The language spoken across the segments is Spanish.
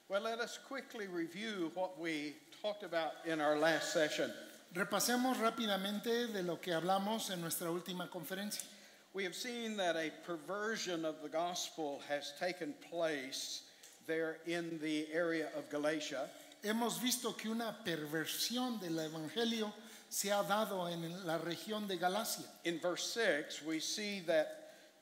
Well, let us quickly review what we talked about in our last session. Repasemos rápidamente de lo que hablamos en nuestra última conferencia. We have seen that a perversion of the gospel has taken place there in the area of Galatia. Hemos visto que una perversión del evangelio se ha dado en la región de Galacia. In verse 6, we see that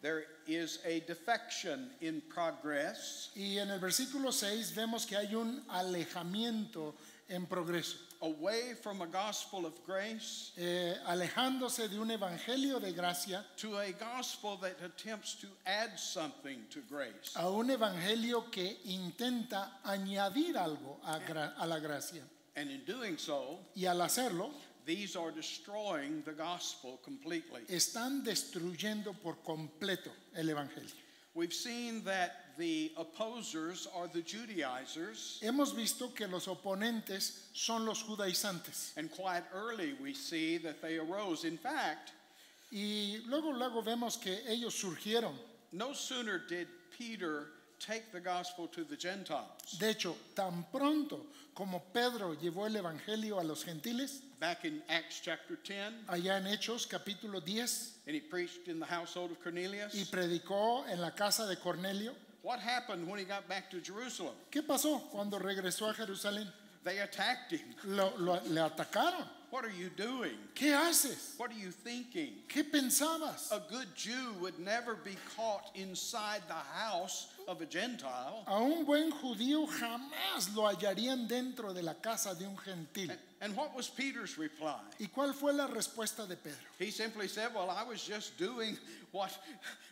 there is a defection in progress, Y en el versículo 6 vemos que hay un alejamiento en progreso, away from a gospel of grace alejándose de un evangelio de gracia to a gospel that attempts to add something to grace. a un evangelio que intenta añadir algo a la gracia. And in doing so, Y al hacerlo, these are destroying the gospel completely. están destruyendo por completo el evangelio. We've seen that the opposers are the Judaizers, Hemos visto que los oponentes son los judaizantes. and quite early we see that they arose. In fact, Y luego vemos que ellos surgieron. no sooner did Peter take the gospel to the Gentiles. De hecho, tan pronto como Pedro llevó el evangelio a los gentiles, Back in Acts chapter 10, allá en Hechos capítulo 10, and he preached in the household of y Cornelius. predicó en la casa de Cornelio. What happened when he got back to Jerusalem? ¿Qué pasó cuando regresó a Jerusalén? They attacked him. Le atacaron. What are you doing? ¿Qué haces? What are you thinking? ¿Qué pensabas? A good Jew would never be caught inside the house of a Gentile. A un buen judío jamás lo hallarían dentro de la casa de un gentil. And what was Peter's reply? ¿Y cuál fue la respuesta de Pedro? He simply said, well, I was just doing what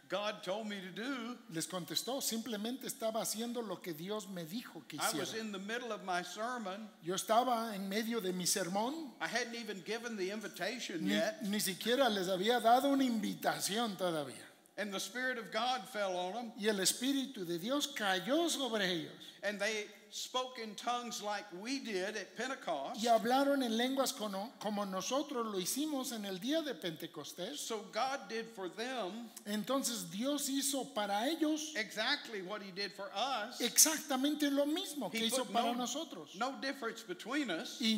God told me to do. Les contestó, simplemente estaba haciendo lo que Dios me dijo que I was hiciera. in the middle of my sermon. Yo estaba en medio de mi sermón, I hadn't even given the invitation yet. ni siquiera les había dado una invitación todavía. And the Spirit of God fell on them. Y el Espíritu de Dios cayó sobre ellos. And they spoke in tongues like we did at Pentecost. Y hablaron en lenguas como nosotros lo hicimos en el día de Pentecostés. So God did for them Entonces Dios hizo para ellos exactly what he did for us. exactamente lo mismo que He hizo put para nosotros. no difference between us. Y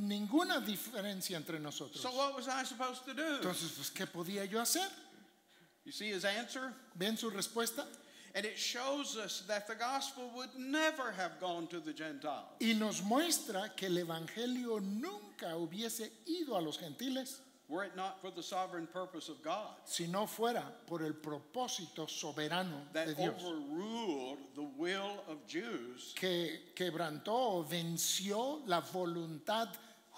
ninguna diferencia entre nosotros. So what was I supposed to do? Entonces, pues, ¿qué podía yo hacer? You see his answer? ¿Ven su respuesta? And it shows us that the gospel would never have gone to the Gentiles. Y nos muestra que el evangelio nunca hubiese ido a los gentiles Were it not for the sovereign purpose of God si no fuera por el propósito soberano de that Dios, overruled the will of Jews que quebrantó o venció la voluntad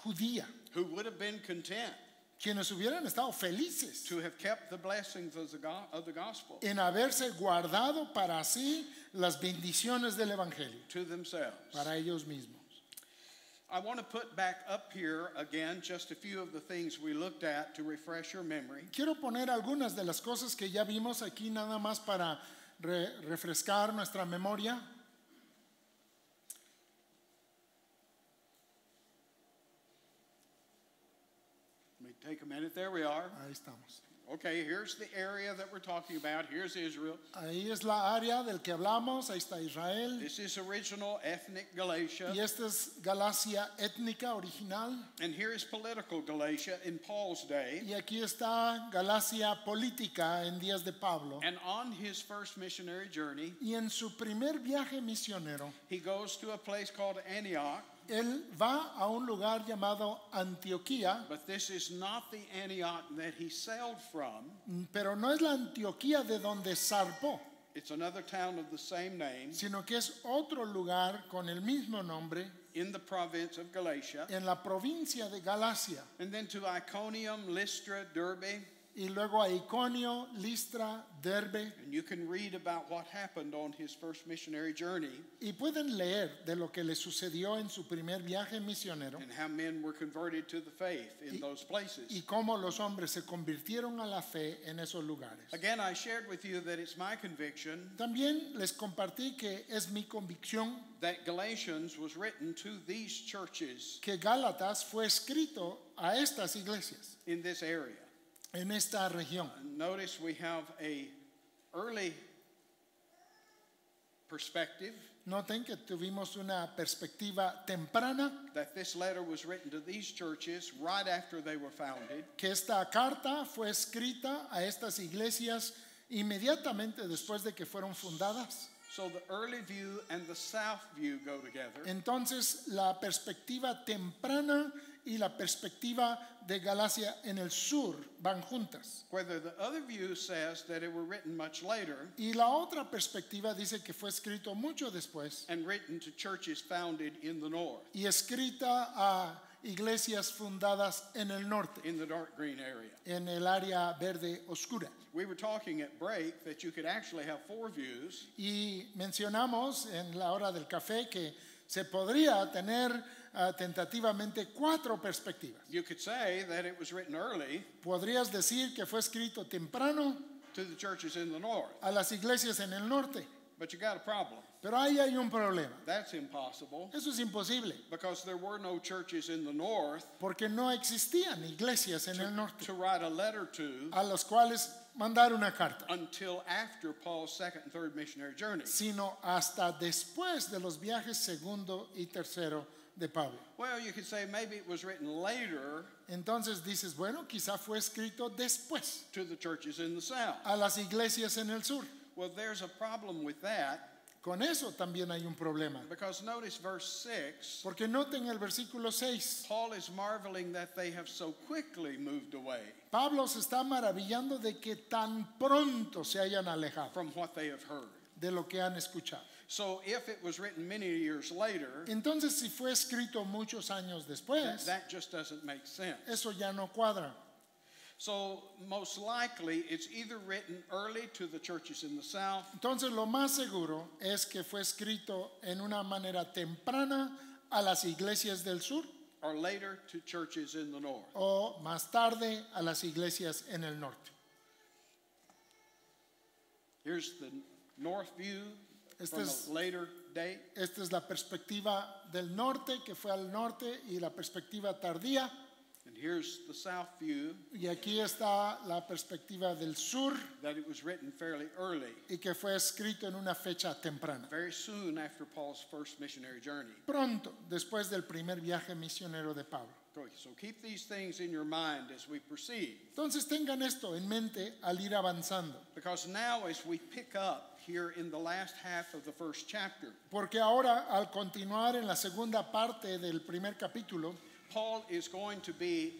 judía, who would have been content quienes hubieran estado felices to have kept the blessings of the gospel en haberse guardado para sí las bendiciones del evangelio, to themselves. para ellos mismos. I want to put back up here again just a few of the things we looked at to refresh your memory. Quiero poner algunas de las cosas que ya vimos aquí nada más para refrescar nuestra memoria. Let me take a minute. There we are. Ahí estamos. Okay, here's the area that we're talking about. Here's Israel. Ahí es la área del que hablamos, ahí está Israel. This is original ethnic Galatia. Y esta es Galacia étnica original. And here is political Galatia in Paul's day. Y aquí está Galacia política en días de Pablo. And on his first missionary journey, Y en su primer viaje misionero, he goes to a place called Antioch. él va a un lugar llamado Antioquía, But this is not the Antioch that he sailed from. pero no es la Antioquía de donde zarpó, It's another town of the same name sino que es otro lugar con el mismo nombre in the province of Galatia. en la provincia de Galacia. And then to Iconium, Lystra, Derbe. Y luego a Iconio, Listra, Derbe. And you can read about what happened on his first missionary journey Y pueden leer de lo que le sucedió en su primer viaje misionero and how men were converted to the faith in those places. y cómo los hombres se convirtieron a la fe en esos lugares. Again, I shared with you that it's my conviction También les compartí que es mi convicción that Galatians was written to these churches que Gálatas fue escrito a estas iglesias in this area. en esta región. Notice we have a early perspective, Noten que tuvimos una perspectiva temprana, that this letter was written to these churches right after they were founded. que esta carta fue escrita a estas iglesias inmediatamente después de que fueron fundadas. So the early view and the south view go together. Entonces, la perspectiva temprana y la perspectiva de Galacia en el sur van juntas. Whether the other view says that it were written much later Y la otra perspectiva dice que fue escrito mucho después and written to churches founded in the north, y escrita a iglesias fundadas en el norte, in the dark green area. en el área verde oscura. We were talking at break that you could actually have 4 views, Y mencionamos en la hora del café que se podría tener tentativamente 4 perspectivas. You could say that it was written early Podrías decir que fue escrito temprano to the churches in the north, a las iglesias en el norte, but you got a problem. pero ahí hay un problema. That's impossible Eso es imposible, because there were no churches in the north porque no existían iglesias en el norte to write a letter to a los cuales mandar una carta, until after Paul's second and third missionary journey. sino hasta después de los viajes segundo y tercero de Pablo. Well, you could say maybe it was written later Entonces dices, bueno, quizá fue escrito después to the churches in the south. a las iglesias en el sur. Well, there's a problem with that Con eso también hay un problema, because notice verse 6. porque noten el versículo 6. Paul is marveling that they have so quickly moved away Pablo se está maravillando de que tan pronto se hayan alejado from what they have heard. de lo que han escuchado. So if it was written many years later, Entonces, si fue escrito muchos años después, that just doesn't make sense. eso ya no cuadra. So most likely it's either written early to the churches in the south Entonces, lo más seguro es que fue escrito en una manera temprana a las iglesias del sur or later to churches in the north. o más tarde a las iglesias en el norte. Here's the north view Este from es- a later date. Esta es la perspectiva del norte, que fue al norte, y la perspectiva tardía. And here's the south view Y aquí está la perspectiva del sur that it was written fairly early, y que fue escrito en una fecha temprana. very soon after Paul's first missionary journey. Pronto, después del primer viaje misionero de Pablo. So keep these things in your mind as we proceed, Entonces tengan esto en mente al ir avanzando. because now as we pick up here in the last half of the first chapter, Porque ahora, al continuar en la segunda parte del primer capítulo, Paul is going to be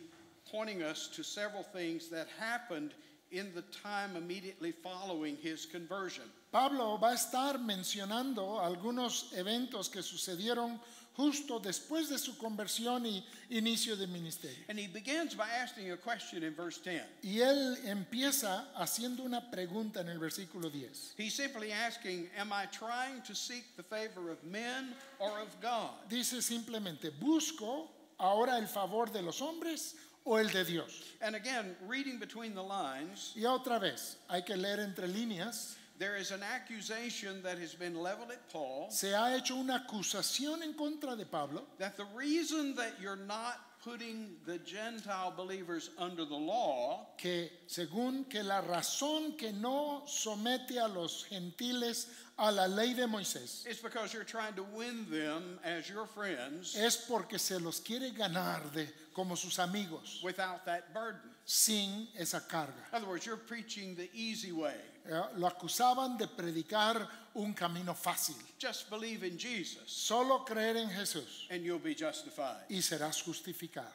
pointing us to several things that happened in the time immediately following his conversion. Pablo va a estar mencionando algunos eventos que sucedieron justo después de su conversión y inicio de ministerio. And he begins by asking a question in verse 10. Y él empieza haciendo una pregunta en el versículo 10. He's simply asking, am I trying to seek the favor of men or of God? Dice simplemente, ¿busco ahora el favor de los hombres o el de Dios? And again, reading between the lines, Y otra vez, hay que leer entre líneas. there is an accusation that has been leveled at Paul Se ha hecho una acusación en contra de Pablo that the reason that you're not putting the Gentile believers under the law que según que la razón que no somete a los gentiles a la ley de Moisés is because you're trying to win them as your friends es porque se los quiere ganar como sus amigos without that burden. sin esa carga. In other words, you're preaching the easy way. Lo acusaban de predicar un camino fácil. Just believe in Jesus Solo creer en Jesús and you'll be justified. y serás justificado.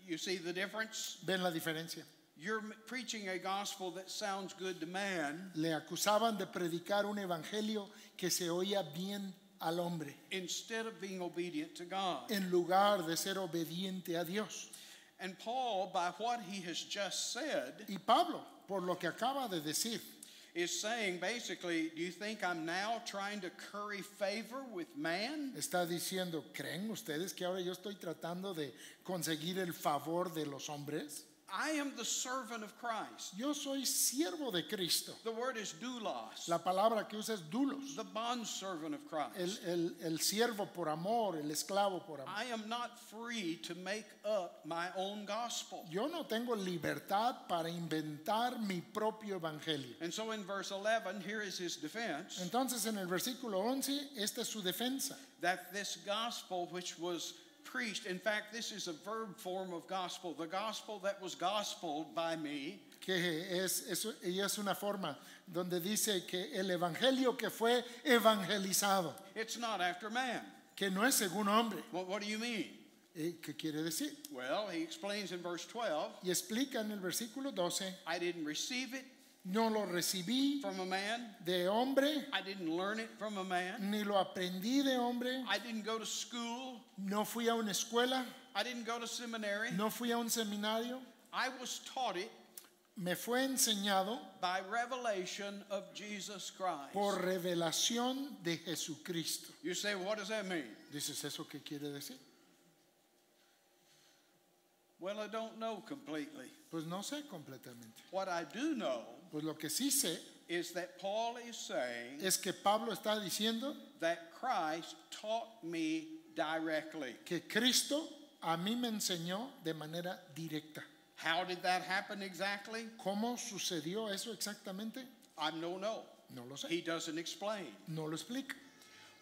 You see the difference? ¿Ven la diferencia? You're preaching a gospel that sounds good to man Le acusaban de predicar un evangelio que se oía bien al hombre instead of being obedient to God. en lugar de ser obediente a Dios. And Paul, by what he has just said, Y Pablo, por lo que acaba de decir, is saying basically, do you think I'm now trying to curry favor with man? está diciendo, ¿creen ustedes que ahora yo estoy tratando de conseguir el favor de los hombres? I am the servant of Christ. Yo soy siervo de Cristo. The word is doulos, La palabra que usa es doulos. the bondservant of Christ. El siervo por amor, el esclavo por amor. I am not free to make up my own gospel. Yo no tengo libertad para inventar mi propio evangelio. And so in verse 11, here is his defense, Entonces en el versículo 11, esta es su defensa. that this gospel which was preached, in fact, this is a verb form of gospel, the gospel that was gospeled by me, Que ella es una forma donde dice que el evangelio que fue evangelizado, it's not after man. que no es según hombre. What do you mean? ¿Qué quiere decir? Well, he explains in verse 12, Y explica en el versículo 12, I didn't receive it no lo recibí from a man, de hombre, I didn't learn it from a man, ni lo aprendí de hombre, I didn't go to school, no fui a una escuela, I didn't go to seminary, no fui a un seminario, I was taught it me fue enseñado by revelation of Jesus Christ. por revelación de Jesucristo. You say, what does that mean? ¿Dices eso qué quiere decir? Well, I don't know completely. Pues no sé completamente. What I do know Pues lo que sí sé is that Paul is saying es que Pablo está diciendo that Christ taught me directly. que Cristo a mí me enseñó de manera directa. How did that happen exactly? ¿Cómo sucedió eso exactamente? I don't know. No lo sé. He doesn't explain. No lo explica.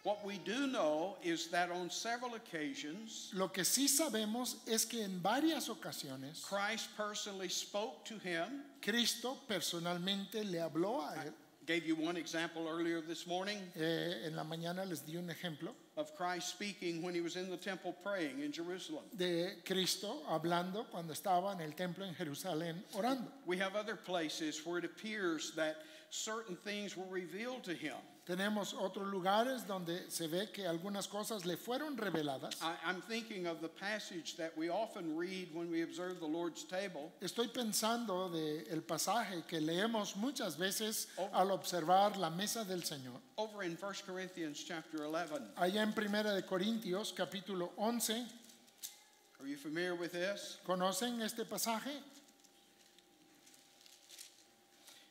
What we do know is that on several occasions, Lo que sí sabemos es que en varias ocasiones Christ personally spoke to him. Cristo personalmente le habló a él. Gave you one example earlier this morning En la mañana les di un ejemplo of Christ speaking when he was in the temple praying in Jerusalem. de Cristo hablando cuando estaba en el templo en Jerusalén orando. We have other places where it appears that certain things were revealed to him. Tenemos otros lugares donde se ve que algunas cosas le fueron reveladas. I'm thinking of the passage that we often read when we observe the Lord's table. Estoy pensando de el pasaje que leemos muchas veces al observar la mesa del Señor. Over in 1 Corinthians chapter 11. Allá en Primera de Corintios capítulo 11, Are you familiar with this? ¿conocen este pasaje?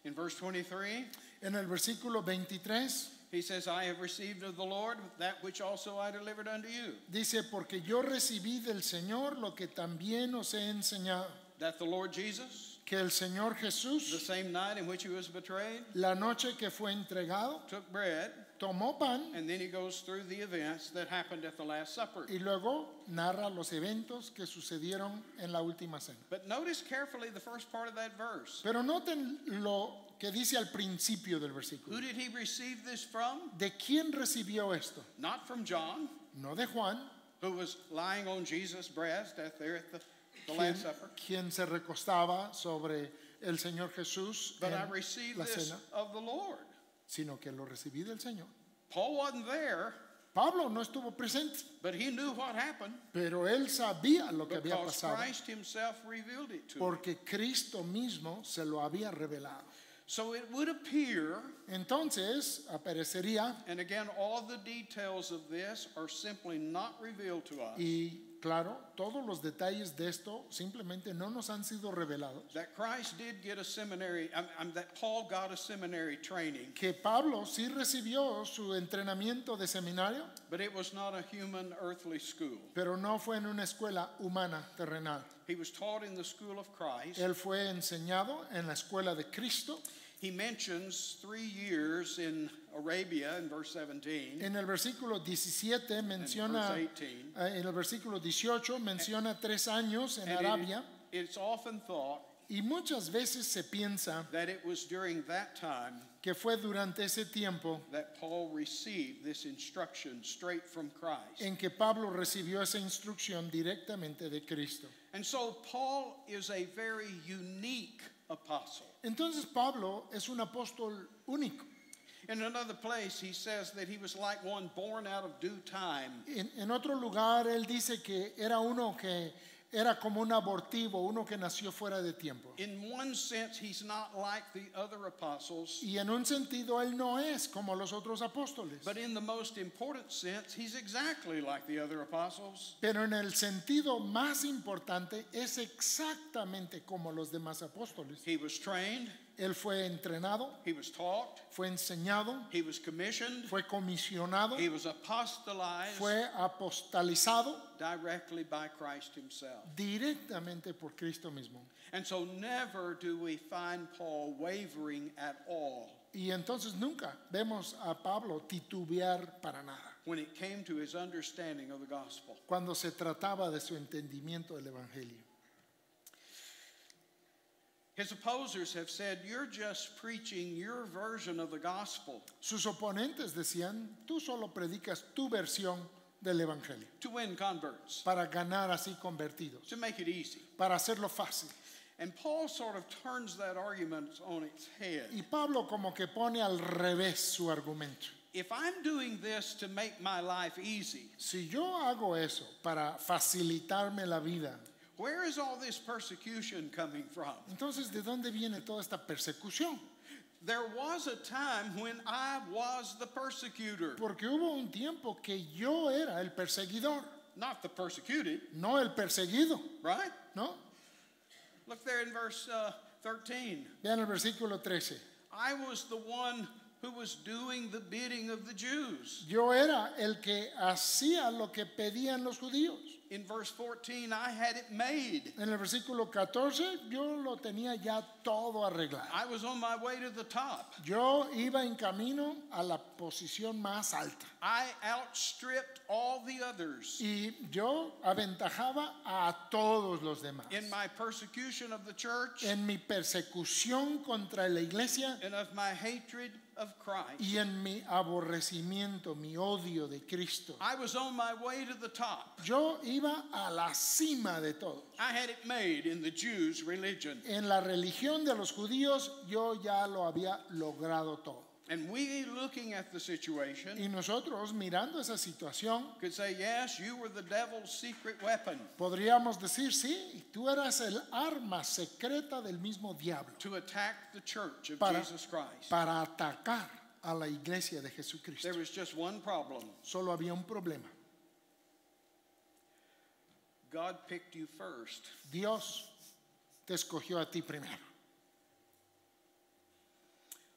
In verse 23, En el versículo 23 he says, I have received of the Lord that which also I delivered unto you, dice, porque yo recibí del Señor lo que también os he enseñado, that the Lord Jesus, que el Señor the Jesús, same night in which he was betrayed, la noche que fue entregado, took bread, tomó pan and then he goes through the events that happened at the Last Supper. y luego narra los eventos que sucedieron en la última cena. But notice carefully the first part of that verse. Pero noten lo que dice al principio del versículo. Who did he receive this from? ¿De quién recibió esto? Not from John, No de Juan, who was lying on Jesus' breast there at the quien, Last Supper, quien se recostaba sobre el Señor Jesús but I en received la this cena, of the Lord. sino que lo recibí del Señor. Paul wasn't there, Pablo no estuvo presente, but he knew what happened pero él sabía lo que había because pasado, Christ himself revealed it to him. porque Cristo mismo se lo había revelado. So it would appear, Entonces aparecería, and again, all the details of this are simply not revealed to us, y claro, todos los detalles de esto simplemente no nos han sido revelados, that Christ did get a seminary, that Paul got a seminary training, que Pablo sí recibió su entrenamiento de seminario, but it was not a human earthly school. pero no fue en una escuela humana terrenal. He was taught in the school of Christ. Él fue enseñado en la escuela de Cristo. He mentions 3 years in Arabia in verse 17. En el versículo 17 menciona, verse 18. en el versículo 18 menciona 3 años en And Arabia, it's often thought y muchas veces se piensa that it was during that time que fue durante ese tiempo that Paul received this instruction straight from Christ. en que Pablo recibió esa instrucción directamente de Cristo. And so Paul is a very unique apostle. Entonces Pablo es un apóstol único. In another place, he says that he was like one born out of due time. En otro lugar él dice que era uno que era como un abortivo, uno que nació fuera de tiempo. In one sense, he's not like the other apostles, Y en un sentido él no es como los otros apóstoles. but in the most important sense, he's exactly like the other apostles. Pero en el sentido más importante es exactamente como los demás apóstoles. He was trained, Él fue entrenado, he was taught, fue enseñado, he was commissioned, fue comisionado, he was apostolized fue apostalizado directly by Christ himself. directamente por Cristo mismo. And so never do we find Paul wavering at all Y entonces nunca vemos a Pablo titubear para nada when it came to his understanding of the gospel. cuando se trataba de su entendimiento del Evangelio. His opposers have said, you're just preaching your version of the gospel Sus oponentes decían, tú solo predicas tu versión del Evangelio to win converts, para ganar así convertidos, to make it easy. para hacerlo fácil. And Paul sort of turns that argument on its head. Y Pablo como que pone al revés su argumento. If I'm doing this to make my life easy, Si yo hago eso para facilitarme la vida, where is all this persecution coming from? entonces ¿de dónde viene toda esta persecución? There was a time when I was the persecutor, Porque hubo un tiempo que yo era el perseguidor, not the persecuted, no el perseguido, right? ¿no? Look there in verse 13. Vean el versículo 13. I was the one who was doing the bidding of the Jews. Yo era el que hacía lo que pedían los judíos. In verse 14, I had it made. En el versículo 14 yo lo tenía ya todo arreglado. I was on my way to the top. Yo iba en camino a la posición más alta. I outstripped all the others Y yo aventajaba a todos los demás. in my persecution of the church En mi persecución contra la iglesia and of my hatred of Christ. y en mi aborrecimiento, mi odio de Cristo. I was on my way to the top. Yo iba a la cima de todo. I had it made in the Jews' religion. En la religión de los judíos yo ya lo había logrado todo. And we, looking at the situation, Y nosotros mirando esa situación could say, yes, you were the devil's secret weapon podríamos decir, sí, tú eras el arma secreta del mismo diablo to attack the church of para, Jesus Christ. para atacar a la iglesia de Jesucristo. There was just one problem. Solo había un problema. God picked you first. Dios te escogió a ti primero.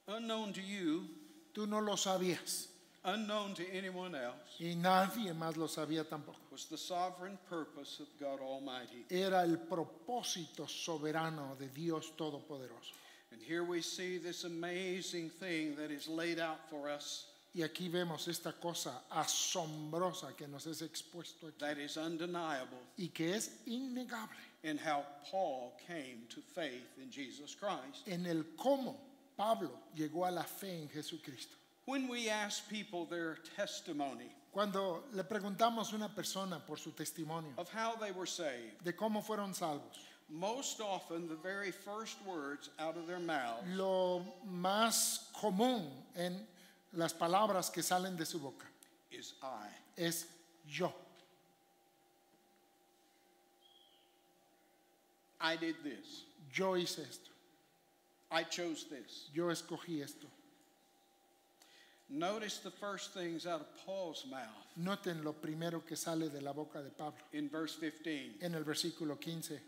Unknown to you, Tú no lo sabías unknown to anyone else, y nadie más lo sabía tampoco. was the sovereign purpose of God Almighty. Era el propósito soberano de Dios Todopoderoso. And here we see this amazing thing that is laid out for us Y aquí vemos esta cosa asombrosa que nos es expuesto aquí that is undeniable y que es innegable in how Paul came to faith in Jesus Christ. en el cómo Pablo llegó a la fe en Jesucristo. When we ask people their testimony Cuando le preguntamos a una persona por su testimonio of how they were saved, de cómo fueron salvos, most often the very first words out of their mouths lo más común en las palabras que salen de su boca is I. es yo. I did this. Yo hice esto. I chose this. Yo escogí esto. Notice the first things out of Paul's mouth Noten lo primero que sale de la boca de Pablo in verse 15. en el versículo 15.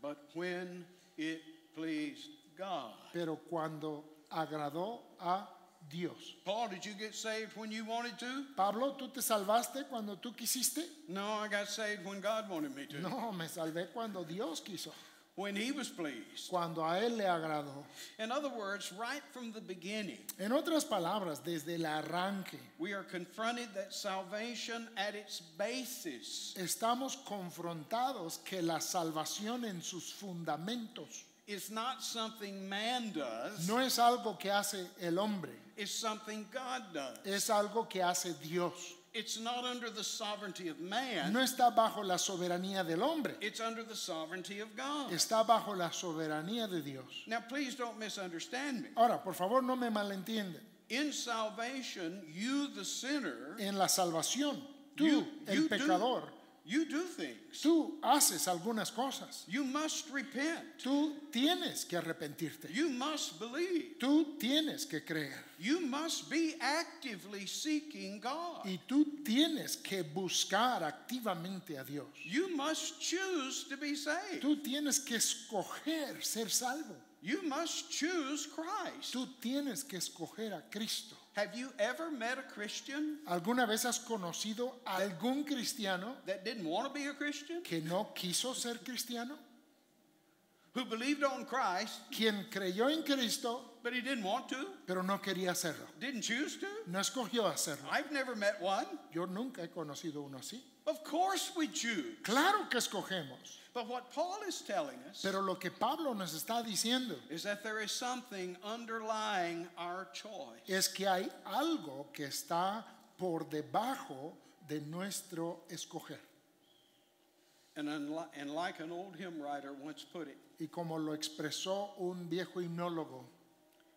But when it pleased God. Pero cuando agradó a Dios. Paul, did you get saved when you wanted to? Pablo, ¿tú te salvaste cuando tú quisiste? No, I got saved when God wanted me to. No, me salvé cuando Dios quiso, When he was pleased. cuando a Él le agradó. In other words, right from the beginning, En otras palabras, desde el arranque, we are confronted that salvation at its basis estamos confrontados que la salvación en sus fundamentos is not something man does, no es algo que hace el hombre, it's something God does. es algo que hace Dios. It's not under the sovereignty of man, No está bajo la soberanía del hombre, it's under the sovereignty of God. está bajo la soberanía de Dios. Now, please don't misunderstand me. Ahora, por favor, no me malentiendan. In salvation, you, the sinner, En la salvación, tú, You el do. pecador, You do things. Tú haces algunas cosas. You must repent. Tú tienes que arrepentirte. You must believe. Tú tienes que creer. You must be actively seeking God. Y tú tienes que buscar activamente a Dios. You must choose to be saved. Tú tienes que escoger ser salvo. You must choose Christ. Tú tienes que escoger a Cristo. Have you ever met a Christian ¿Alguna vez has conocido a algún cristiano that didn't want to be a Christian? que no quiso ser cristiano? Who believed on Christ, Quien creyó en Cristo, but he didn't want to? pero no quería hacerlo. Didn't choose to? No escogió hacerlo. I've never met one. Yo nunca he conocido uno así. Of course we choose. Claro que escogemos. But what Paul is telling us Pero lo que Pablo nos está diciendo is that there is something underlying our choice. es que hay algo que está por debajo de nuestro escoger. And like an old hymn writer once put it, Y como lo expresó un viejo himnólogo,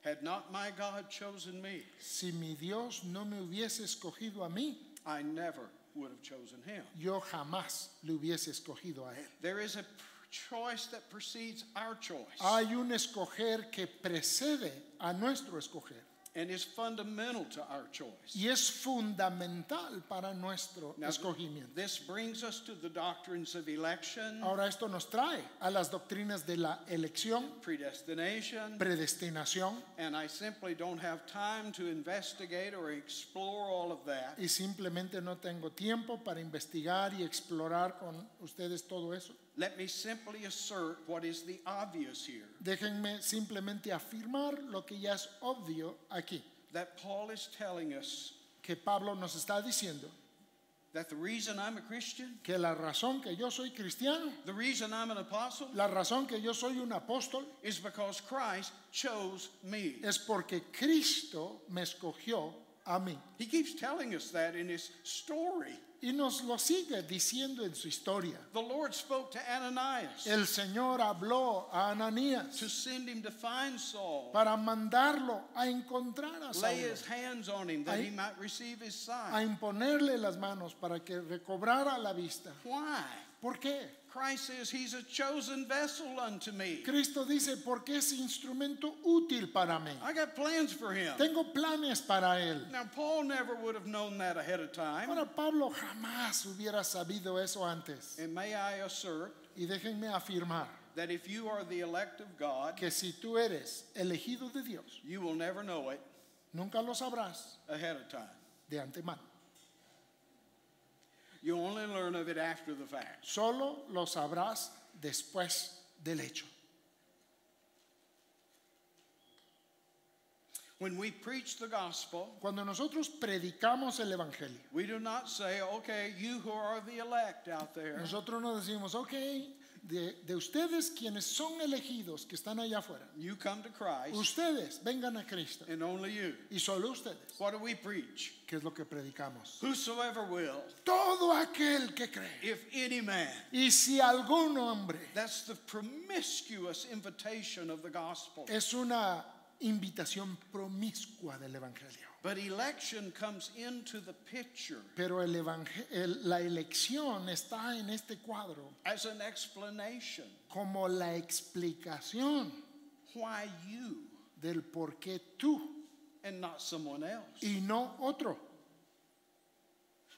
had not my God chosen me, si mi Dios no me hubiese escogido a mí, I never would have chosen him. yo jamás le hubiese escogido a él. There is a choice that precedes our choice Hay un escoger que precede a nuestro escoger and is fundamental to our choice. y es fundamental para nuestro Now, escogimiento. this brings us to the doctrines of election, Ahora esto nos trae a las doctrinas de la elección, predestination, predestinación, and I simply don't have time to investigate or explore all of that. y simplemente no tengo tiempo para investigar y explorar con ustedes todo eso. Let me simply assert what is the obvious here, Déjenme simplemente afirmar lo que ya es obvio aquí, that Paul is telling us que Pablo nos está diciendo that the reason I'm a Christian, que la razón que yo soy cristiano, the reason I'm an apostle, la razón que yo soy un apóstol, is because Christ chose me. es porque Cristo me escogió a mí. He keeps telling us that in his story. Y nos lo sigue diciendo en su historia. The Lord spoke to Ananias El Señor habló a Ananías to send him to find Saul, para mandarlo a encontrar a lay Saulo, his hands on him that he might receive his a sight. imponerle las manos para que recobrara la vista. Why? ¿Por qué? Christ says he's a chosen vessel unto me. Cristo dice, porque es instrumento útil para mí. I got plans for him. Tengo planes para él. Now, Paul never would have known that ahead of time. Ahora Pablo jamás hubiera sabido eso antes. And may I assert Y déjenme afirmar that if you are the elect of God, que si tú eres elegido de Dios, you will never know it nunca lo sabrás ahead of time. de antemano. You only learn of it after the fact. Solo lo sabrás después del hecho. When we preach the gospel, Cuando nosotros predicamos el evangelio, we do not say, okay, you who are the elect out there, nosotros no decimos, ok, de ustedes quienes son elegidos, que están allá afuera, you come to Christ, ustedes vengan a Cristo and only you. y solo ustedes. What do we preach? ¿Qué es lo que predicamos? Whosoever will, Todo aquel que cree. if any man. Y si algún hombre, That's the promiscuous invitation of the gospel. es una invitación promiscua del evangelio. But election comes into the picture Pero la elección está en este cuadro as an explanation como la explicación why you del por qué tú and not someone else. y no otro.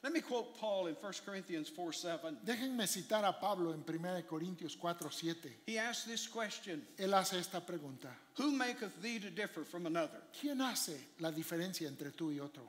Let me quote Paul in 1 Corinthians 4:7. Déjenme citar a Pablo en 1 Corintios 4:7. He asked this question, Él hace esta pregunta. who maketh thee to differ from another? ¿Quién hace la diferencia entre tú y otro?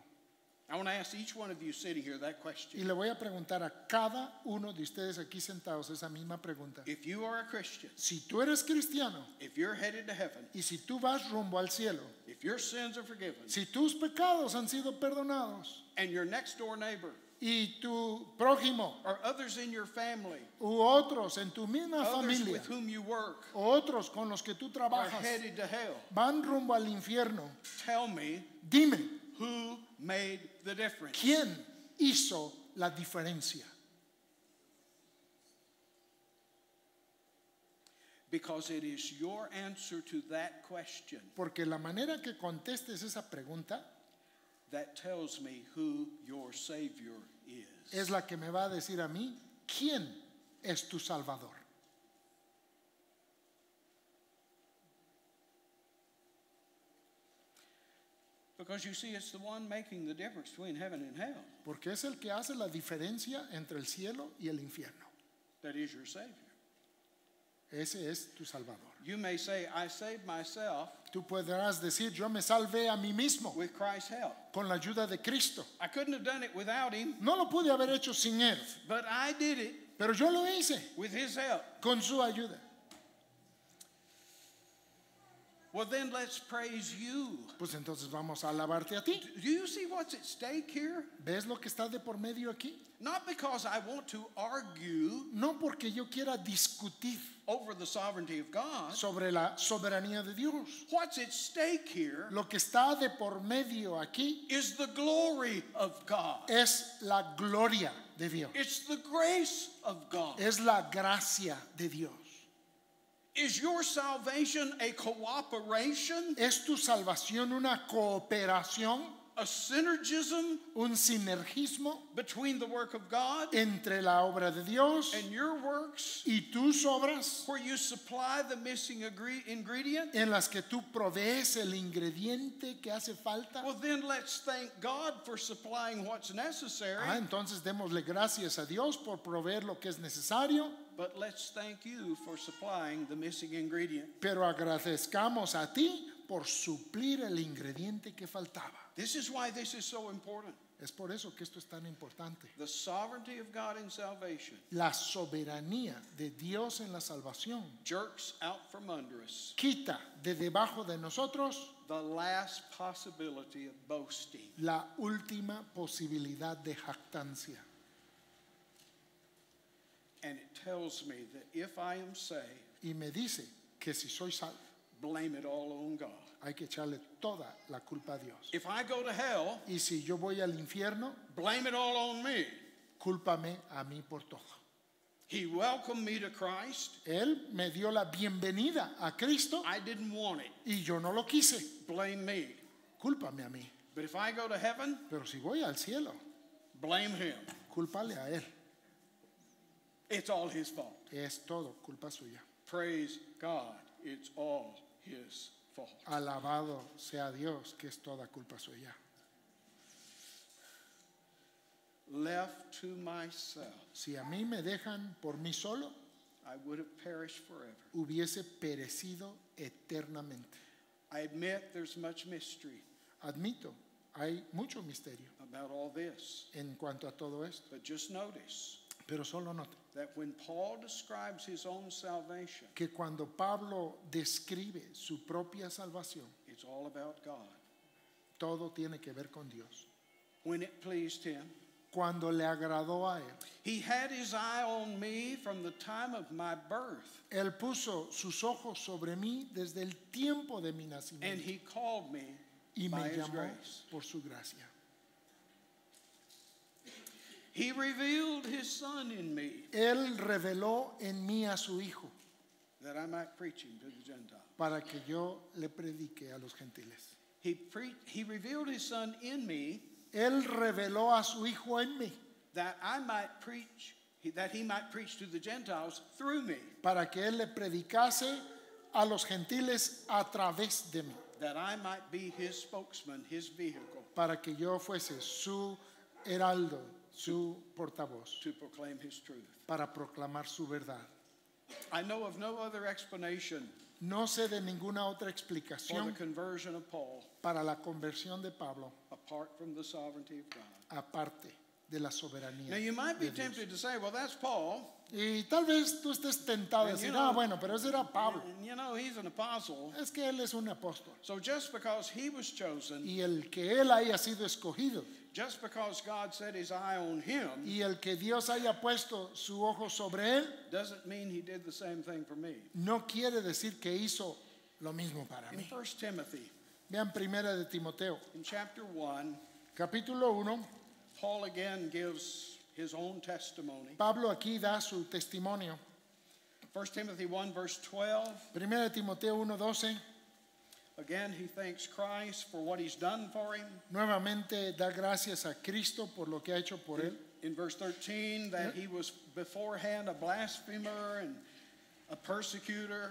I want to ask each one of you sitting here that Y question. le voy a preguntar a cada uno de ustedes aquí sentados esa misma pregunta. If you are a Christian, Si tú eres cristiano if you're headed to heaven, y si tú vas rumbo al cielo, if your sins are forgiven, si tus pecados han sido perdonados and your next door neighbor y tu prójimo or others in your family, u otros en tu misma others familia with whom you work o otros con los que tú are trabajas headed to hell, van rumbo al infierno, tell me dime, who made the difference. ¿quién hizo la diferencia? Because it is your answer to that question Porque la manera que contestes esa pregunta that tells me who your Savior is. es la que me va a decir a mí ¿quién es tu Salvador? Because you see, it's the one making the difference between heaven and hell Porque es el que hace la diferencia entre el cielo y el infierno. that is your Savior. Ese es tu Salvador. You may say, I saved myself Tú podrás decir, yo me salvé a mí mismo with Christ's help. con la ayuda de Cristo. I couldn't have done it without Him, No lo pude haber hecho sin Él, but I did it pero yo lo hice with His help. con su ayuda. Well, then let's praise you. Pues entonces vamos a alabarte a ti. Do you see what's at stake here? ¿Ves lo que está de por medio aquí? Not because I want to argue No porque yo quiera discutir over the sovereignty of God. sobre la soberanía de Dios. What's at stake here Lo que está de por medio aquí is the glory of God. es la gloria de Dios. It's the grace of God. Es la gracia de Dios. Is your salvation a cooperation, ¿Es tu salvación una cooperación, a synergism un sinergismo between the work of God entre la obra de Dios and your works, y tus obras, where you supply the missing ingredient? en las que tú provees el ingrediente que hace falta? Well, then let's thank God for supplying what's necessary, Entonces démosle gracias a Dios por proveer lo que es necesario, but let's thank you for supplying the missing ingredient. pero agradezcamos a ti por suplir el ingrediente que faltaba. This is why this is so important. Es por eso que esto es tan importante. The sovereignty of God in salvation La soberanía de Dios en la salvación jerks out from under us quita de debajo de nosotros the last possibility of boasting. la última posibilidad de jactancia. And it tells me that if I am saved, Y me dice que si soy salvo, blame it all on God. hay que echarle toda la culpa a Dios. If I go to hell, Y si yo voy al infierno, blame it all on me. cúlpame a mí por todo. He welcomed me to Christ. Él me dio la bienvenida a Cristo I didn't want it. y yo no lo quise. Blame me. Cúlpame a mí. But if I go to heaven, Pero si voy al cielo, blame him. cúlpale a Él. It's all his fault. Es todo culpa suya. Praise God. It's all his fault. Alabado sea Dios, que es toda culpa suya. Left to myself, Si a mí me dejan por mí solo, I would have perished forever. hubiese perecido eternamente. I admit there's much mystery Admito, hay mucho misterio about all this. en cuanto a todo esto, But just notice pero solo note that when Paul describes his own salvation, que cuando Pablo describe su propia salvación, it's all about God. todo tiene que ver con Dios. When it pleased him, Cuando le agradó a Él, he had his eye on me from the time of my birth, Él puso sus ojos sobre mí desde el tiempo de mi and nacimiento he called me y by me his llamó grace. por su gracia. He revealed his son in me Él reveló en mí a su Hijo that I might preach him to the Gentiles. para que yo le predique a los gentiles. He revealed his son in me Él reveló a su Hijo en mí that I might preach, that he might preach to the Gentiles through me, para que Él le predicase a los gentiles a través de mí, that I might be his spokesman, his vehicle para que yo fuese su heraldo, su portavoz, to proclaim his truth. para proclamar su verdad. I know of no other explanation No sé de ninguna otra for the explicación conversion of Paul para la conversión de Pablo apart from the sovereignty of God. aparte de la soberanía Now you might be de Dios. tempted to say, well, that's Paul. Y tal vez tú estés tentado de And you decir, know- bueno, pero ese era Pablo. And you know, he's an apostle. Es que él es un apóstol. So just because he was chosen, Y el que él haya sido escogido just because God set his eye on him, y el que Dios haya puesto su ojo sobre él, doesn't mean he did the same thing for me. no quiere decir que hizo lo mismo para In mí. 1 Timothy, Vean primera de Timoteo, in chapter 1, capítulo 1. Paul again gives his own testimony. Pablo aquí da su testimonio. 1 Timothy 1, verse 12. Primera de Timoteo 1:12. Again, he thanks Christ for what he's done for him. Nuevamente da gracias a Cristo por lo que ha hecho por él. in verse 13 that he was beforehand a blasphemer and a persecutor.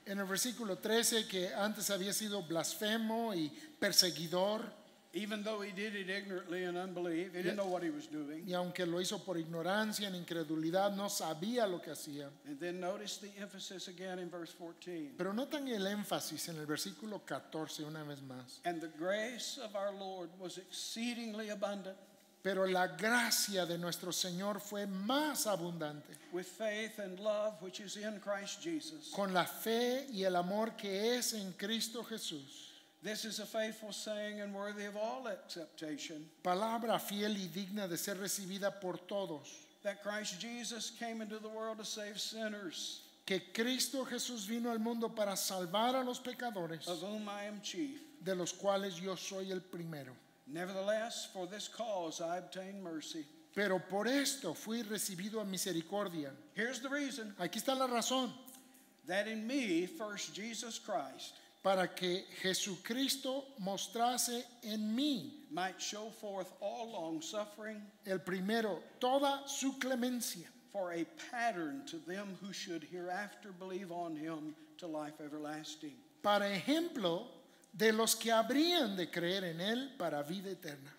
En el versículo 13 que antes había sido blasfemo y perseguidor, Even though he did it ignorantly and unbelief, he didn't know what he was doing. y aunque lo hizo por ignorancia, en incredulidad, no sabía lo que hacía. And then notice the emphasis again in verse 14. Pero notan el énfasis en el versículo 14 una vez más. And the grace of our Lord was exceedingly abundant Pero la gracia de nuestro Señor fue más abundante, with faith and love which is in Christ Jesus. con la fe y el amor que es en Cristo Jesús. This is a faithful saying and worthy of all acceptation, Palabra fiel y digna de ser recibida por todos, that Christ Jesus came into the world to save sinners, que Cristo Jesús vino al mundo para salvar a los pecadores, of whom I am chief. de los cuales yo soy el primero. Nevertheless, for this cause I obtained mercy. Pero por esto fui recibido a misericordia. Here's the reason, Aquí está la razón, that in me, first Jesus Christ, para que Jesucristo mostrase en mí, might show forth all long suffering el primero, toda su clemencia, for a pattern to them who should hereafter believe on him to life everlasting. para ejemplo de los que habrían de creer en él para vida eterna.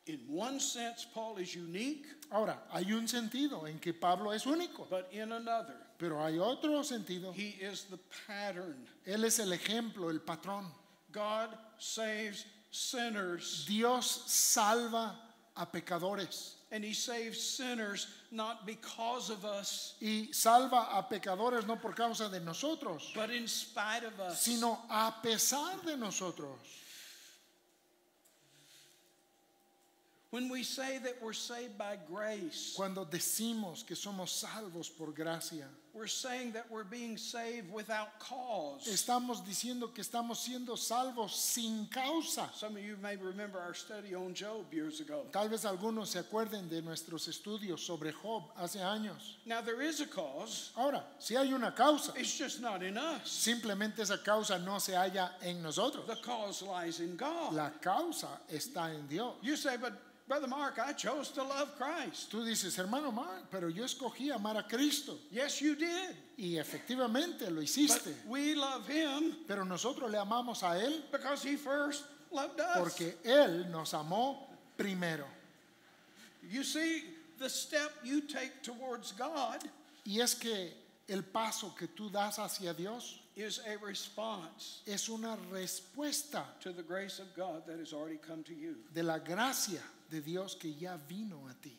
In one sense, Paul is unique, Ahora, hay un sentido en que Pablo es único, but in another, pero hay otro sentido. he is the pattern. Él es el ejemplo, el patrón. God saves sinners, Dios salva a pecadores and he saves sinners not because of us, y salva a pecadores no por causa de nosotros, but in spite of us. sino a pesar de nosotros. When we say that we're saved by grace, Cuando decimos que somos salvos por gracia, we're saying that we're being saved without cause. estamos diciendo que estamos siendo salvos sin causa. Some of you may remember our study on Job years ago. Tal vez algunos se acuerden de nuestros estudios sobre Job hace años. Now, there is a cause, Ahora, si hay una causa, it's just not in us. simplemente esa causa no se halla en nosotros. The cause lies in God. La causa está en Dios. You say, but Brother Mark, I chose to love Christ. Tú dices, hermano Mark, pero yo escogí amar a Cristo. Yes, you did. Y efectivamente lo But hiciste. we love him Pero nosotros le amamos a Él because he first loved us. porque Él nos amó primero. You see, the step you take towards God Y es que el paso que tú das hacia Dios is a response es una respuesta to the grace of God that has already come to you. de la gracia de Dios que ya vino a ti.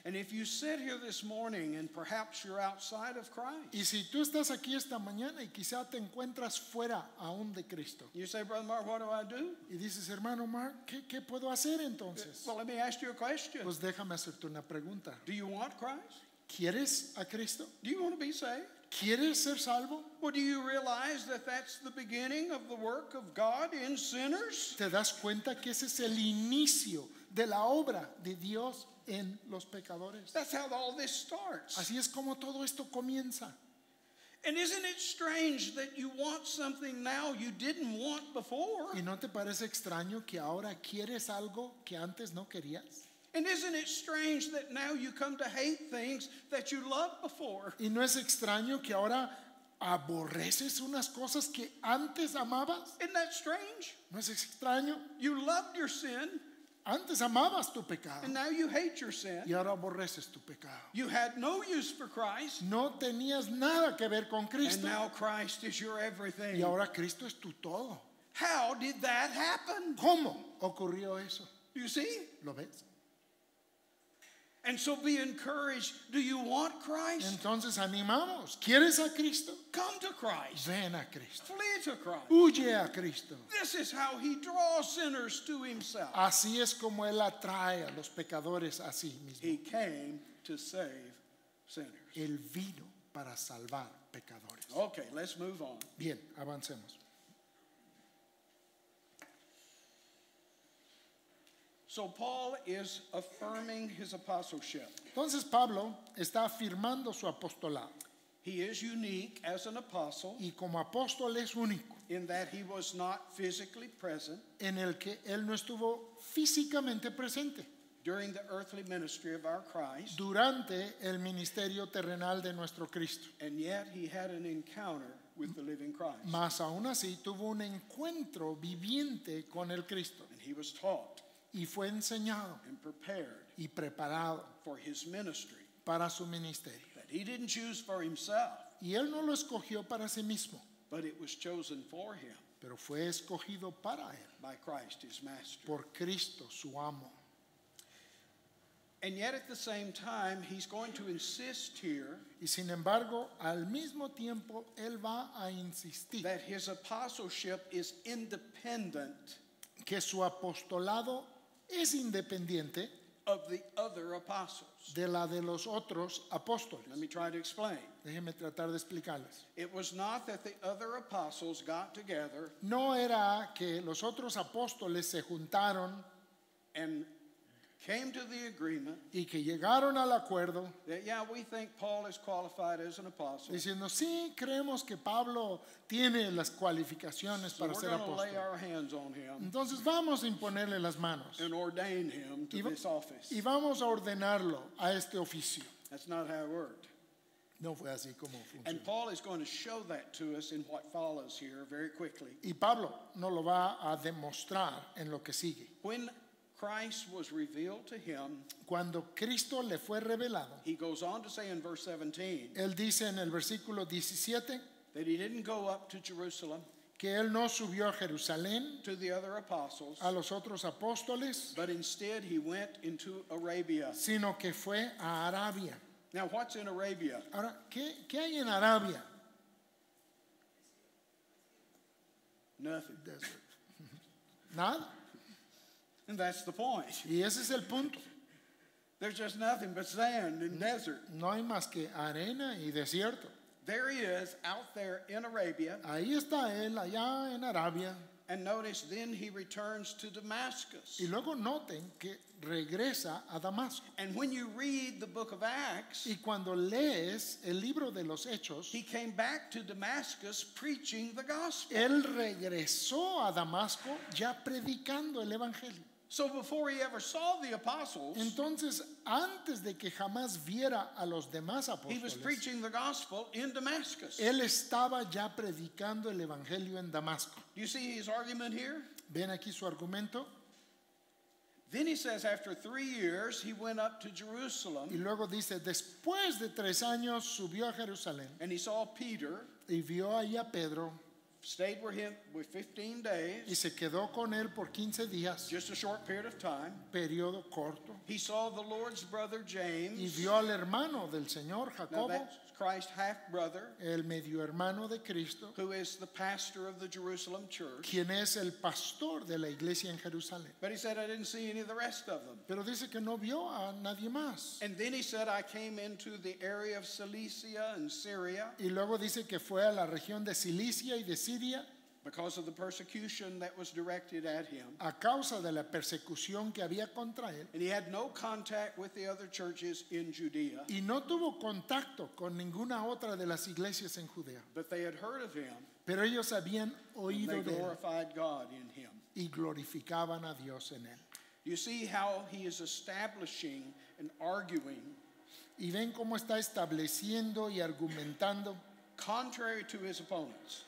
And if you sit here this morning and perhaps you're outside of Christ, Y si tú estás aquí esta mañana y quizá te encuentras fuera aún de Cristo you say, Brother Mark, what do I do? y dices, hermano Mark, ¿qué puedo hacer entonces? Well, let me ask you a question. Pues déjame hacerte una pregunta. Do you want Christ? ¿Quieres a Cristo? Do you want to be saved? ¿Quieres ser salvo? Well, do you realize that that's the beginning of the work of God in sinners? ¿Te das cuenta que ese es el inicio de la obra de Dios en los pecadores? That's how all this starts. Así es como todo esto comienza. And isn't it strange that you want something now you didn't want before? ¿Y no te parece extraño que ahora quieres algo que antes no querías? And isn't it strange that now you come to hate things that you loved before? ¿Y no es extraño que ahora aborreces unas cosas que antes amabas? Isn't that strange? ¿No es extraño? You loved your sin, Antes amabas tu pecado and now you hate your sin. y ahora aborreces tu pecado. You had no use for Christ, No tenías nada que ver con and Cristo now Christ is your everything. y ahora Cristo es tu todo. How did that happen? ¿Cómo ocurrió eso? You see? ¿Lo ves? And so be encouraged. Do you want Christ? Entonces animamos. ¿Quieres a Cristo? Come to Christ. Ven a Cristo. Flee to Christ. Huye a Cristo. This is how he draws sinners to himself. Así es como Él atrae a los pecadores a sí mismo. He came to save sinners. Él vino para salvar pecadores. Okay, let's move on. Bien, avancemos. So Paul is affirming his apostleship. Entonces Pablo está afirmando su apostolado He is unique as an apostle y como apóstol es único in that he was not physically present en el que Él no estuvo físicamente presente during the earthly ministry of our Christ, durante el ministerio terrenal de nuestro Cristo. and yet he had an encounter with the living Christ. Mas aún así tuvo un encuentro viviente con el Cristo And he was taught y fue enseñado and prepared y preparado for his ministry para su ministerio. that he didn't choose for himself, Y él no lo escogió para sí mismo, but it was chosen for him pero fue escogido para él, by Christ his master. por Cristo su amo. And yet at the same time, he's going to insist here Y sin embargo, al mismo tiempo, él va a insistir that his apostleship is independent que su apostolado es independiente of the other apostles. de la de los otros apóstoles. Let me try to explain. Déjenme tratar de explicarles. It was not that the other apostles got together No era que los otros apóstoles se juntaron and came to the agreement y que llegaron al acuerdo that, yeah, we think Paul is qualified as an apostle, diciendo, sí, creemos que Pablo tiene las cualificaciones so para we're ser going to lay apóstol. our hands on him Entonces vamos a imponerle las manos and ordain him to y, this office. y vamos a ordenarlo a este oficio. That's not how it worked. No fue así como And funcionó. Paul is going to show that to us in what follows here very quickly. Y Pablo nos lo va a demostrar en lo que sigue. When Christ was revealed to him, Cuando Cristo le fue revelado, he goes on to say in verse 17 él dice en el versículo 17 that he didn't go up to Jerusalem que él no subió a Jerusalén to the other apostles, a los otros apóstoles, but instead he went into Arabia. sino que fue a Arabia. Now, what's in Arabia? Ahora, ¿qué hay en Arabia? Nothing. Desert. Nada. And that's the point. Y ese es el punto. There's just nothing but sand and desert. No hay más que arena y desierto. There he is out there in Arabia. Ahí está él, allá en Arabia. And notice then he returns to Damascus. Y luego noten que regresa a Damasco. And when you read the book of Acts, Y cuando lees el libro de los Hechos, he came back to Damascus preaching the gospel. él regresó a Damasco ya predicando el Evangelio. So before he ever saw the apostles, Entonces, antes de que jamás viera a los demás he was apóstoles, preaching the gospel in Damascus. él estaba ya predicando el Evangelio en Damasco. Do you see his argument here? ¿Ven aquí su argumento? Then he says after 3 years he went up to Jerusalem Y luego dice, después de 3 años subió a Jerusalén and he saw Peter, y vio ahí a Pedro stayed with him with 15 days, y se quedó con él por 15 días, just a short period of time. periodo corto, He saw the Lord's brother y James. vio al hermano del Señor, Now Jacobo, that's Christ's half brother, el medio hermano de Cristo, who is the pastor of the Jerusalem church. quien es el pastor de la iglesia en Jerusalén. But he said, I didn't see any of the rest of them. Pero dice que no vio a nadie más. And then he said, I came into the area of Cilicia and Syria Y luego dice que fue a la región de Cilicia y de Siria because of the persecution that was directed at him. a causa de la persecución que había contra él. And he had no contact with the other churches in Judea, Y no tuvo contacto con ninguna otra de las iglesias en Judea. but they had heard of him Pero ellos habían and oído they de él glorified God in him. y glorificaban a Dios en él. You see how he is establishing and arguing, Y ven cómo está estableciendo y argumentando contrary to his opponents,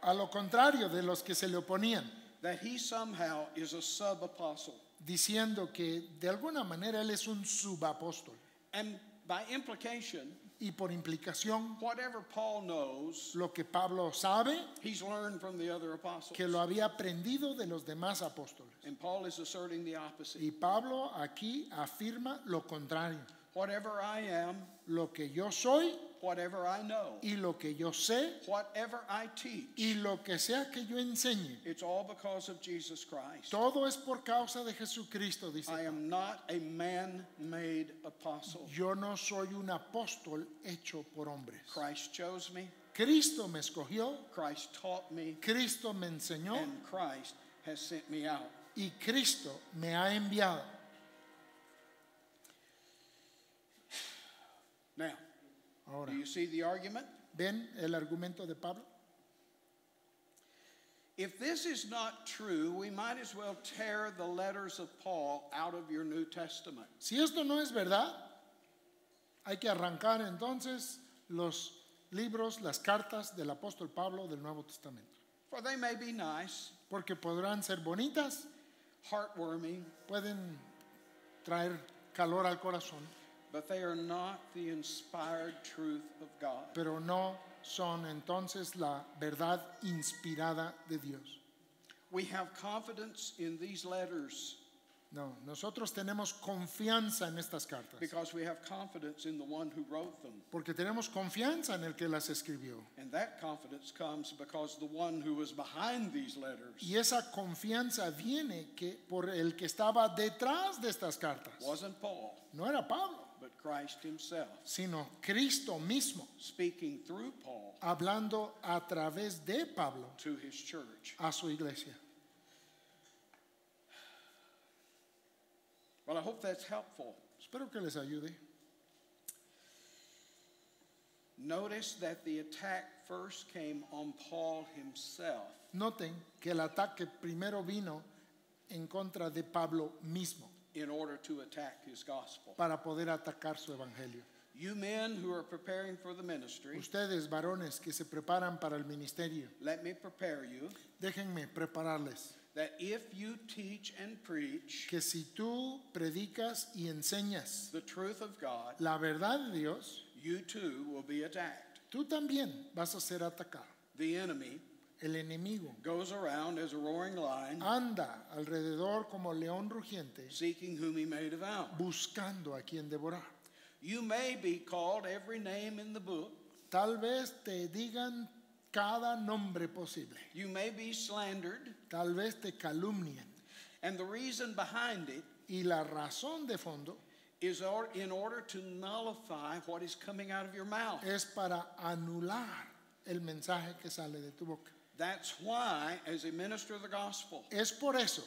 a lo contrario de los que se le oponían, that he somehow is a sub-apostle. diciendo que de alguna manera él es un subapóstol. And by implication, Y por implicación, whatever Paul knows, lo que Pablo sabe, he's learned from the other apostles. que lo había aprendido de los demás apóstoles. And Paul is asserting the opposite. Y Pablo aquí afirma lo contrario. Whatever I am, Lo que yo soy whatever I know, y lo que yo sé whatever I teach, y lo que sea que yo enseñe, it's all because of Jesus Christ. todo es por causa de Jesucristo, dice I Pablo. am not a man-made apostle. Yo no soy un apóstol hecho por hombres. Christ chose me, Cristo me escogió, Christ taught me, Cristo me enseñó and Christ has sent me out. y Cristo me ha enviado. Now, Ahora, do you see the argument? ¿ven el argumento de Pablo? If this is not true, we might as well tear the letters of Paul out of your New Testament. Si esto no es verdad, hay que arrancar entonces los libros, las cartas del apóstol Pablo del Nuevo Testamento. For they may be nice, Porque podrán ser bonitas, heartwarming, pueden traer calor al corazón, but they are not the inspired truth of God. pero no son entonces la verdad inspirada de Dios. We have confidence in these letters No, nosotros tenemos confianza en estas cartas, because we have confidence in the one who wrote them. porque tenemos confianza en el que las escribió. And that confidence comes because the one who was behind these letters Y esa confianza viene por el que estaba detrás de estas cartas. wasn't Paul, No era Pablo, but Christ himself, sino Cristo mismo, speaking through Paul hablando a través de Pablo to his church. a su iglesia. Well, I hope that's helpful. Espero que les ayude. Notice that the attack first came on Paul himself. Noten que el ataque primero vino en contra de Pablo mismo In order to attack his gospel. para poder atacar su evangelio. You men who are preparing for the ministry, Ustedes, varones que se preparan para el ministerio, let me prepare you déjenme prepararles that if you teach and preach que si tú predicas y enseñas the truth of God, la verdad de Dios, you too will be attacked. tú también vas a ser atacado. The enemy El enemigo goes around as a roaring lion, anda alrededor como león rugiente, seeking whom he may devour. buscando a quien devorar. You may be called every name in the book. Tal vez te digan cada nombre posible. You may be slandered, Tal vez te calumnien. and the reason behind it Y la razón de fondo is in order to nullify what is coming out of your mouth. es para anular el mensaje que sale de tu boca. That's why, as a minister of the gospel, Es por eso,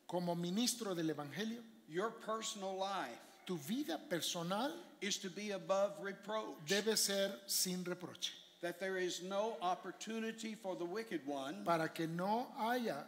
como ministro del Evangelio, your personal life tu vida personal is to be above reproach. debe ser sin reproche, That there is no opportunity for the wicked one para que no haya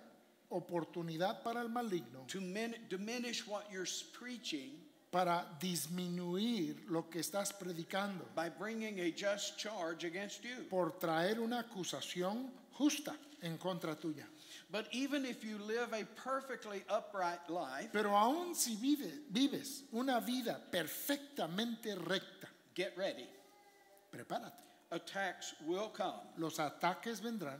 oportunidad para el maligno to diminish what you're preaching para disminuir lo que estás predicando, by bringing a just charge against you. por traer una acusación justa en contra tuya. But even if you live a perfectly upright life, Pero aún si vives una vida perfectamente recta, get ready. prepárate. Attacks will come. Los ataques vendrán.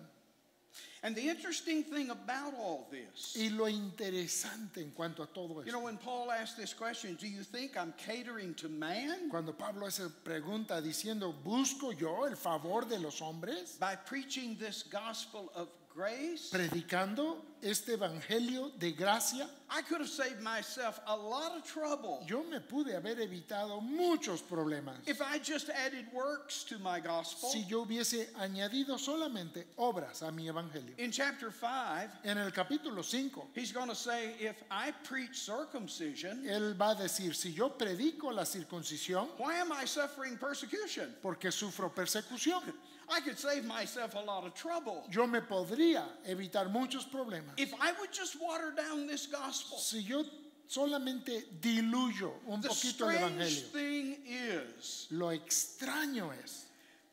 And the interesting thing about all this, Y lo interesante en cuanto a todo you know, esto, when Paul asked this question, do you think I'm catering to man cuando Pablo hace pregunta diciendo, ¿busco yo el favor de los hombres? by preaching this gospel of grace? Predicando este evangelio de gracia, I could have saved myself a lot of trouble yo me pude haber evitado muchos problemas if I just added works to my gospel. si yo hubiese añadido solamente obras a mi evangelio. In chapter 5, En el capítulo 5, he's going to say, if I preach circumcision, él va a decir, si yo predico la circuncisión, why am I suffering persecution? porque sufro persecución. I could save myself a lot of trouble Yo me podría evitar muchos problemas if I would just water down this gospel. si yo solamente diluyo un The poquito el strange evangelio. thing is, Lo extraño es,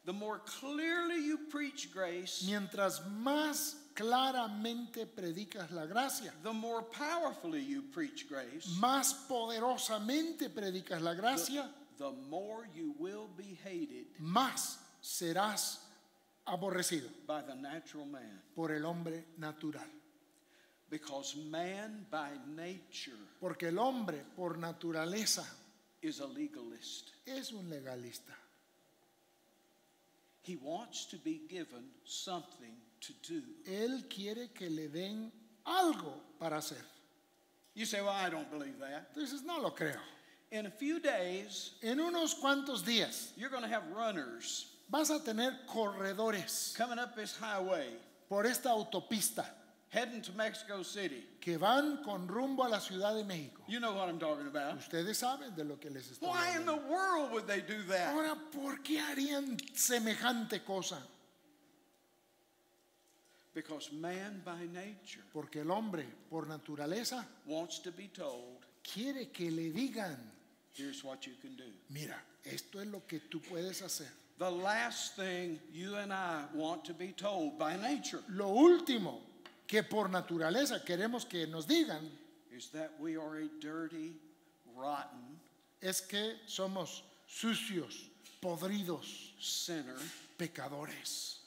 the more clearly you preach grace, mientras más claramente predicas la gracia, the more powerfully you preach grace, más poderosamente predicas la gracia, the more you will be hated más serás aborrecido by the natural man. por el hombre natural. Because man by nature Porque el hombre por naturaleza is a legalist. es un legalista. He wants to be given something to do. Él quiere que le den algo para hacer. You say, well, I don't believe that. Entonces no lo creo. In a few days, En unos cuantos días you're going to have runners vas a tener corredores coming up this highway, por esta autopista heading to Mexico City. que van con rumbo a la Ciudad de México. You know what I'm talking about. Ustedes saben de lo que les estoy Why in the hablando. world would they do that? Ahora, ¿por qué harían semejante cosa? Because man by nature Porque el hombre, por naturaleza, wants to be told, quiere que le digan, here's what you can do. mira, esto es lo que tú puedes hacer. The last thing you and I want to be told by nature Lo último que por naturaleza queremos que nos digan is that we are a dirty, rotten es que somos sucios, podridos, sinner pecadores.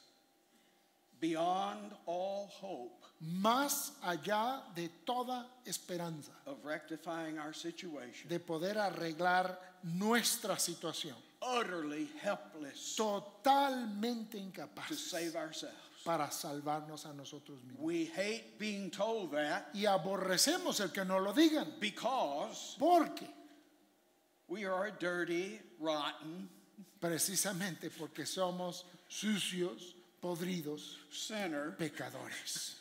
beyond all hope Más allá de toda esperanza of rectifying our situation, de poder arreglar nuestra situación. utterly helpless Totalmente to incapaces save ourselves. para salvarnos a nosotros mismos. We hate being told that Y aborrecemos el que nos lo digan. because Porque, we are dirty, rotten precisamente porque somos sucios, podridos, sinner. pecadores.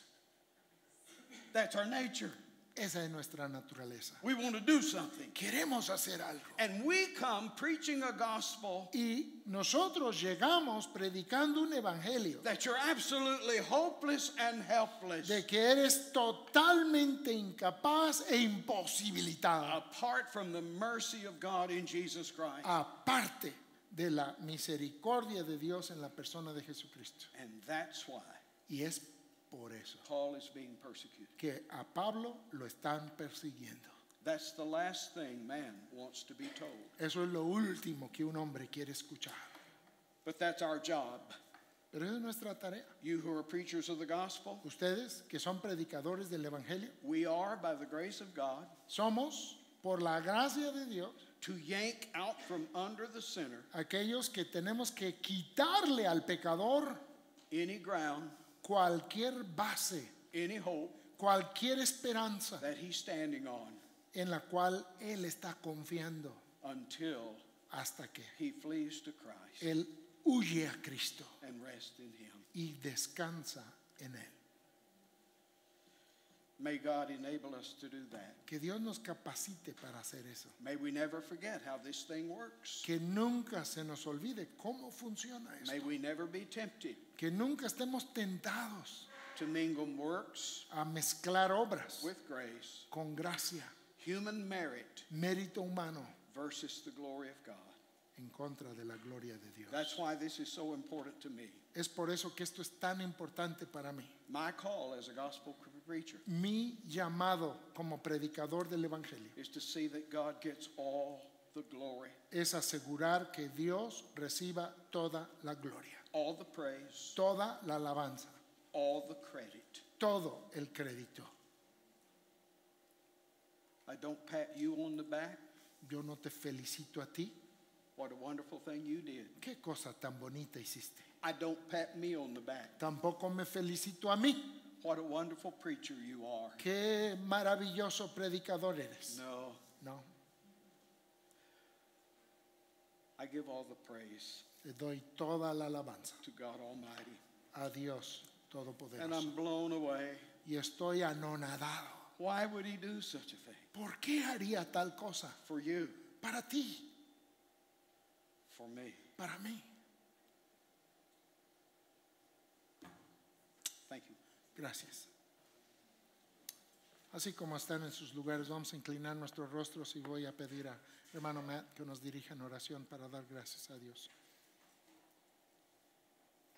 That's our nature. Esa es nuestra naturaleza. We want to do something. Queremos hacer algo. And we come preaching a gospel Y nosotros llegamos predicando un evangelio that you're absolutely hopeless and helpless de que eres totalmente incapaz e imposibilitado, apart from the mercy of God in Jesus Christ. aparte de la misericordia de Dios en la persona de Jesucristo. And that's why Y es por eso Paul is being persecuted. que a Pablo lo están persiguiendo. That's the last thing man wants to be told. Eso es lo último que un hombre quiere escuchar. But that's our job. Pero es nuestra tarea. You who are preachers of the gospel, Ustedes que son predicadores del evangelio, we are, by the grace of God, somos, por la gracia de Dios, to yank out from under the sinner aquellos que tenemos que quitarle al pecador any ground, cualquier base, any hope cualquier esperanza that he's standing on en la cual él está confiando until hasta que he flees to Christ él huye a Cristo and rests in him. y descansa en él. May God enable us to do that. Que Dios nos capacite para hacer eso. May we never forget how this thing works. Que nunca se nos olvide cómo funciona eso. May we never be tempted Que nunca estemos tentados to mingle works a mezclar obras with grace, con gracia, human merit mérito humano versus the glory of God. en contra de la gloria de Dios. That's why this is so important to me. Es por eso que esto es tan importante para mí. My call as a gospel preacher Mi llamado como predicador del evangelio is to see that God gets all the glory, es asegurar que Dios reciba toda la gloria, all the praise, toda la alabanza, all the credit. todo el crédito. I don't pat you on the back. Yo no te felicito a ti. What a wonderful thing you did. Qué cosa tan bonita hiciste. I don't pat me on the back. Tampoco me felicito a mí. What a wonderful preacher you are. Qué maravilloso predicador eres. No, No, I give all the praise le doy toda la alabanza to God Almighty. a Dios And Todopoderoso. I'm blown away. Y estoy anonadado. Why would he do such a thing? ¿Por qué haría tal cosa? For you, Para ti, for me. para mí. Thank you. Gracias. Así como están en sus lugares, vamos a inclinar nuestros rostros y voy a pedir a hermano Matt que nos dirija en oración para dar gracias a Dios.